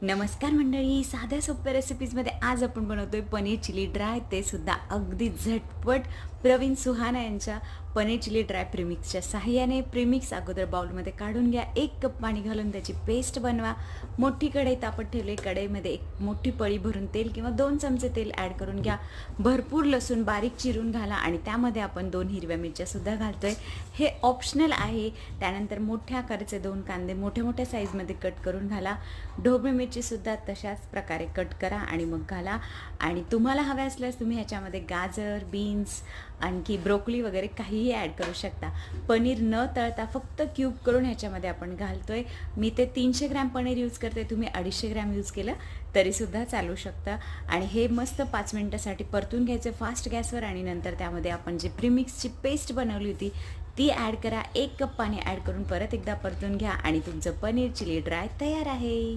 नमस्कार मंडळी, साध्या सोप्या रेसिपीजमध्ये आज आपण बनवतोय पनीर चिली ड्राय, ते सुद्धा अगदी झटपट. प्रवीण सुहाना यांच्या पनीर चिली ड्राय प्रीमिक्सच्या सहाय्याने. प्रीमिक्स अगोदर बाउलमध्ये काढून घ्या, 1 कप पाणी घालून त्याची पेस्ट बनवा. मोठी कढई तापत ठेवली, कढईमध्ये 1 मोठी पळी भरून तेल किंवा 2 चमचे तेल ॲड करून घ्या. भरपूर लसूण बारीक चिरून घाला आणि त्यामध्ये आपण 2 हिरव्या मिरच्या सुद्धा घालतोय. हे ऑप्शनल आहे. त्यानंतर मोठ्या आकाराचे 2 कांदे मोठ्या मोठ्या साईजमध्ये कट करून घाला. ढोबळी मिरची सुद्धा तशाच प्रकारे कट करा आणि मग घाला. आणि तुम्हाला हवे असल्यास तुम्ही ह्याच्यामध्ये गाजर, बीन्स, आणखी ब्रोकली वगैरे काहीही ॲड करू शकता. पनीर न तळता फक्त क्यूब करून ह्याच्यामध्ये आपण घालतोय. मी ते 300 ग्रॅम पनीर यूज करते, तुम्ही 250 ग्रॅम यूज केलं तरीसुद्धा चालू शकतं. आणि हे मस्त 5 मिनटासाठी परतून घ्यायचं फास्ट गॅसवर. आणि नंतर त्यामध्ये आपण जी प्रीमिक्सची पेस्ट बनवली होती ती ॲड करा. 1 कप पाणी ॲड करून परत एकदा परतून घ्या आणि तुमचं पनीर चिली ड्राय तयार आहे.